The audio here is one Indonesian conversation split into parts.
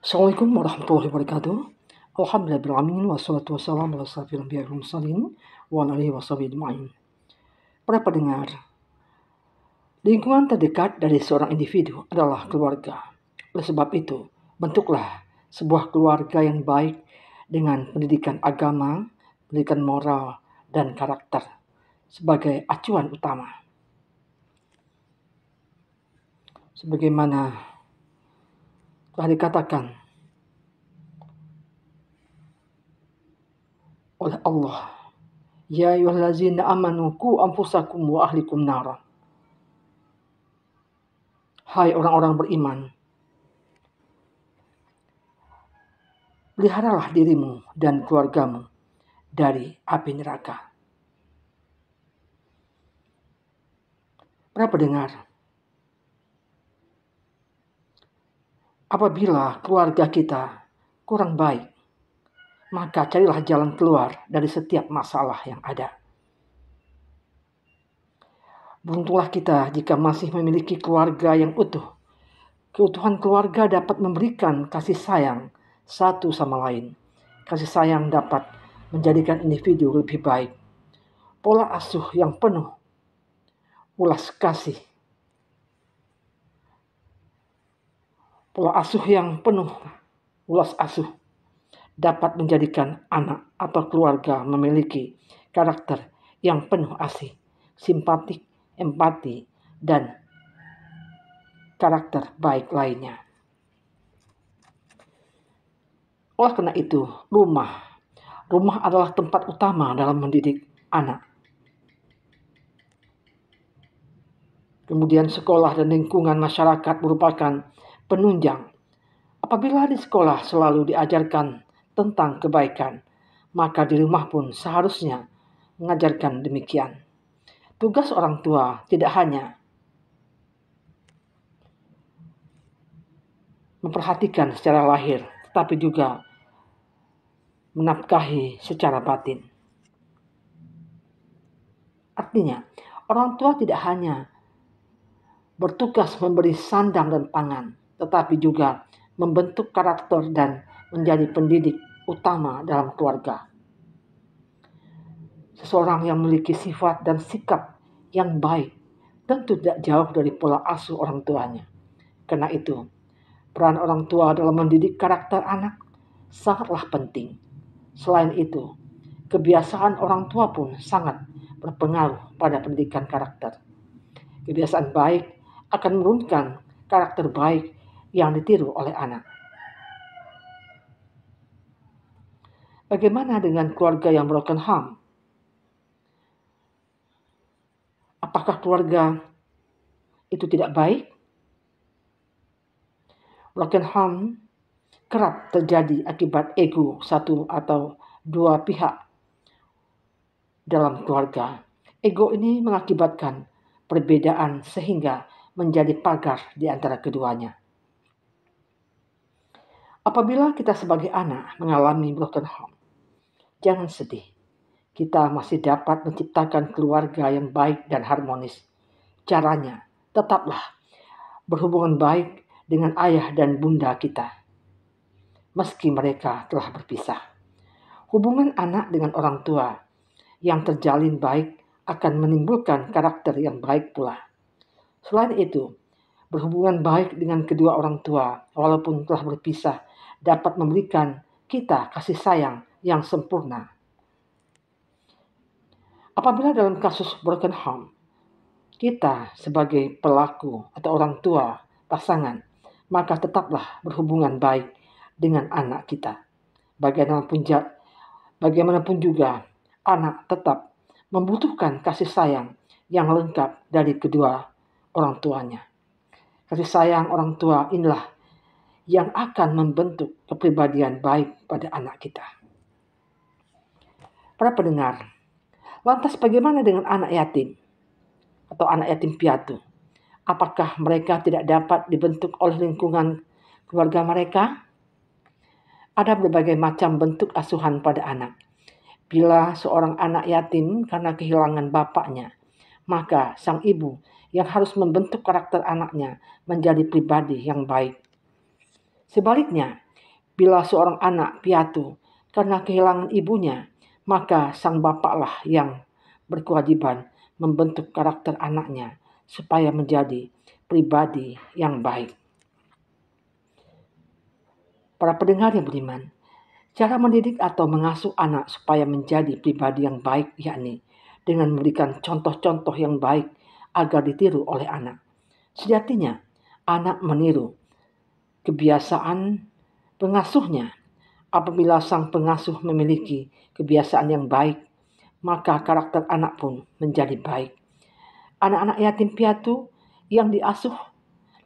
Assalamualaikum warahmatullahi wabarakatuh. Alhamdulillahirrahmanirrahim. Wassalatu wassalamu ala asyrafil anbiya'i wal mursalin wa ala alihi washabihi ajma'in. Para pendengar, lingkungan terdekat dari seorang individu adalah keluarga. Oleh sebab itu, bentuklah sebuah keluarga yang baik dengan pendidikan agama, pendidikan moral, dan karakter sebagai acuan utama. Sebagaimana telah dikatakan oleh Allah, ya ayyuhallazina amanu qu anfusakum wa ahlikum nara. Hai orang-orang beriman, peliharalah dirimu dan keluargamu dari api neraka. Para pendengar, apabila keluarga kita kurang baik, maka carilah jalan keluar dari setiap masalah yang ada. Beruntunglah kita jika masih memiliki keluarga yang utuh. Keutuhan keluarga dapat memberikan kasih sayang satu sama lain. Kasih sayang dapat menjadikan individu lebih baik. Pola asuh yang penuh ulas kasih. Pola asuh yang penuh ulas asuh dapat menjadikan anak atau keluarga memiliki karakter yang penuh asih, simpatik, empati, dan karakter baik lainnya. Oleh karena itu, rumah adalah tempat utama dalam mendidik anak. Kemudian sekolah dan lingkungan masyarakat merupakan penunjang. Apabila di sekolah selalu diajarkan tentang kebaikan, maka di rumah pun seharusnya mengajarkan demikian. Tugas orang tua tidak hanya memperhatikan secara lahir, tetapi juga menafkahi secara batin. Artinya, orang tua tidak hanya bertugas memberi sandang dan pangan, tetapi juga membentuk karakter dan menjadi pendidik utama dalam keluarga. Seseorang yang memiliki sifat dan sikap yang baik tentu tidak jauh dari pola asuh orang tuanya. Karena itu, peran orang tua dalam mendidik karakter anak sangatlah penting. Selain itu, kebiasaan orang tua pun sangat berpengaruh pada pendidikan karakter. Kebiasaan baik akan menurunkan karakter baik yang ditiru oleh anak. Bagaimana dengan keluarga yang broken home? Apakah keluarga itu tidak baik? Broken home kerap terjadi akibat ego satu atau dua pihak dalam keluarga. Ego ini mengakibatkan perbedaan sehingga menjadi pagar di antara keduanya. Apabila kita sebagai anak mengalami broken home, jangan sedih. Kita masih dapat menciptakan keluarga yang baik dan harmonis. Caranya, tetaplah berhubungan baik dengan ayah dan bunda kita, meski mereka telah berpisah. Hubungan anak dengan orang tua yang terjalin baik akan menimbulkan karakter yang baik pula. Selain itu, berhubungan baik dengan kedua orang tua, walaupun telah berpisah, dapat memberikan kita kasih sayang yang sempurna. Apabila dalam kasus broken home, kita sebagai pelaku atau orang tua pasangan, maka tetaplah berhubungan baik dengan anak kita. Bagaimanapun juga, anak tetap membutuhkan kasih sayang yang lengkap dari kedua orang tuanya. Kasih sayang orang tua inilah yang akan membentuk kepribadian baik pada anak kita. Para pendengar, lantas bagaimana dengan anak yatim atau anak yatim piatu? Apakah mereka tidak dapat dibentuk oleh lingkungan keluarga mereka? Ada berbagai macam bentuk asuhan pada anak. Bila seorang anak yatim karena kehilangan bapaknya, maka sang ibu yang harus membentuk karakter anaknya menjadi pribadi yang baik. Sebaliknya, Bila seorang anak piatu karena kehilangan ibunya, maka sang bapaklah yang berkewajiban membentuk karakter anaknya supaya menjadi pribadi yang baik. Para pendengar yang beriman, cara mendidik atau mengasuh anak supaya menjadi pribadi yang baik yakni dengan memberikan contoh-contoh yang baik agar ditiru oleh anak. Sejatinya, anak meniru kebiasaan pengasuhnya. Apabila sang pengasuh memiliki kebiasaan yang baik, maka karakter anak pun menjadi baik. Anak-anak yatim piatu yang diasuh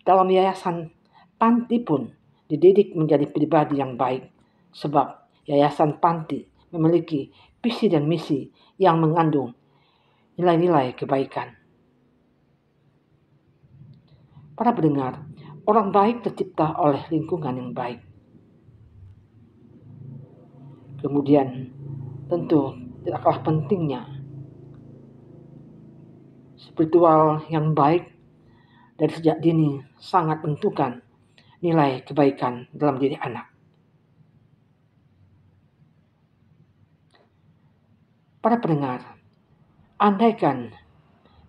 dalam yayasan panti pun dididik menjadi pribadi yang baik, sebab yayasan panti memiliki visi dan misi yang mengandung nilai-nilai kebaikan. Para pendengar, orang baik tercipta oleh lingkungan yang baik. Kemudian tentu tidak kalah pentingnya spiritual yang baik dari sejak dini sangat menentukan nilai kebaikan dalam diri anak. Para pendengar, andaikan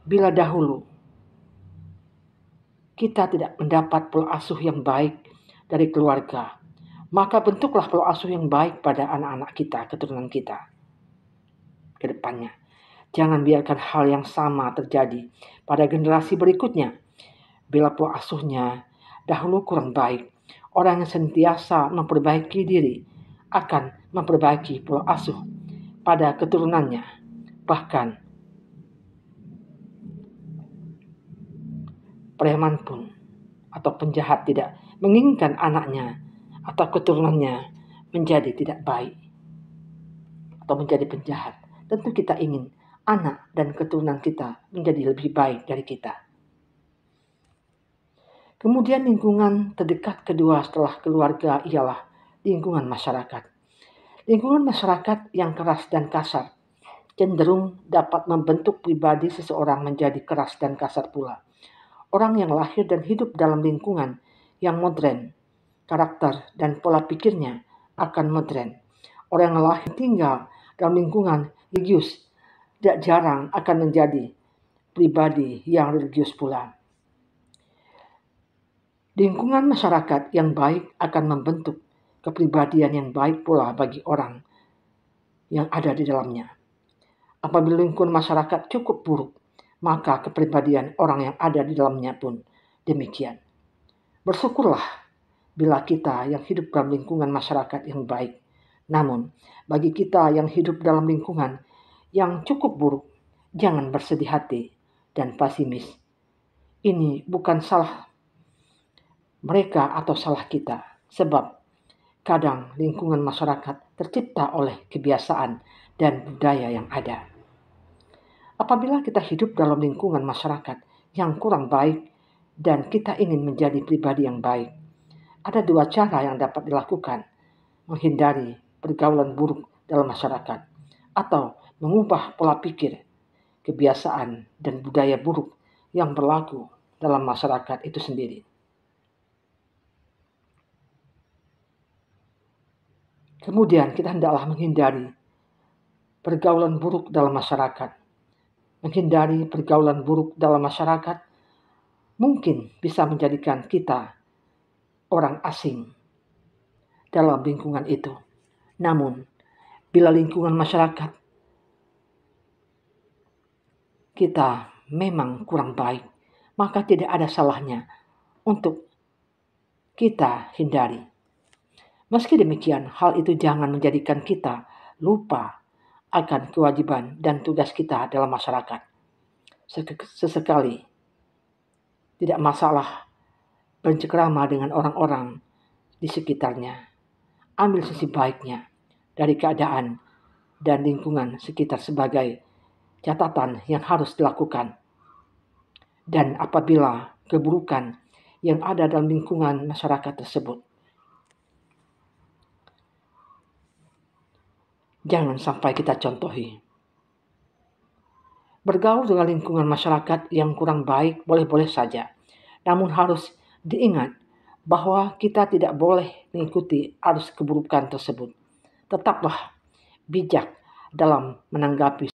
bila dahulu kita tidak mendapat pola asuh yang baik dari keluarga, maka bentuklah pola asuh yang baik pada anak-anak kita, keturunan kita ke depannya. Jangan biarkan hal yang sama terjadi pada generasi berikutnya. Bila pola asuhnya dahulu kurang baik, orang yang sentiasa memperbaiki diri akan memperbaiki pola asuh pada keturunannya. Bahkan preman pun atau penjahat tidak menginginkan anaknya atau keturunannya menjadi tidak baik atau menjadi penjahat. Tentu kita ingin anak dan keturunan kita menjadi lebih baik dari kita. Kemudian lingkungan terdekat kedua setelah keluarga ialah lingkungan masyarakat. Lingkungan masyarakat yang keras dan kasar cenderung dapat membentuk pribadi seseorang menjadi keras dan kasar pula. Orang yang lahir dan hidup dalam lingkungan yang modern, karakter dan pola pikirnya akan modern. Orang yang lahir tinggal dalam lingkungan religius tidak jarang akan menjadi pribadi yang religius pula. Lingkungan masyarakat yang baik akan membentuk kepribadian yang baik pula bagi orang yang ada di dalamnya. Apabila lingkungan masyarakat cukup buruk, maka kepribadian orang yang ada di dalamnya pun demikian. Bersyukurlah bila kita yang hidup dalam lingkungan masyarakat yang baik. Namun, bagi kita yang hidup dalam lingkungan yang cukup buruk, jangan bersedih hati dan pesimis. Ini bukan salah mereka atau salah kita, sebab kadang lingkungan masyarakat tercipta oleh kebiasaan dan budaya yang ada. Apabila kita hidup dalam lingkungan masyarakat yang kurang baik dan kita ingin menjadi pribadi yang baik, ada dua cara yang dapat dilakukan: menghindari pergaulan buruk dalam masyarakat atau mengubah pola pikir, kebiasaan, dan budaya buruk yang berlaku dalam masyarakat itu sendiri. Kemudian kita hendaklah menghindari pergaulan buruk dalam masyarakat. Menghindari pergaulan buruk dalam masyarakat mungkin bisa menjadikan kita orang asing dalam lingkungan itu. Namun, bila lingkungan masyarakat kita memang kurang baik, maka tidak ada salahnya untuk kita hindari. Meski demikian, hal itu jangan menjadikan kita lupa akan kewajiban dan tugas kita dalam masyarakat. Sesekali tidak masalah bercengkrama dengan orang-orang di sekitarnya. Ambil sisi baiknya dari keadaan dan lingkungan sekitar sebagai catatan yang harus dilakukan. Dan apabila keburukan yang ada dalam lingkungan masyarakat tersebut, jangan sampai kita contohi. Bergaul dengan lingkungan masyarakat yang kurang baik boleh-boleh saja. Namun harus diingat bahwa kita tidak boleh mengikuti arus keburukan tersebut. Tetaplah bijak dalam menanggapi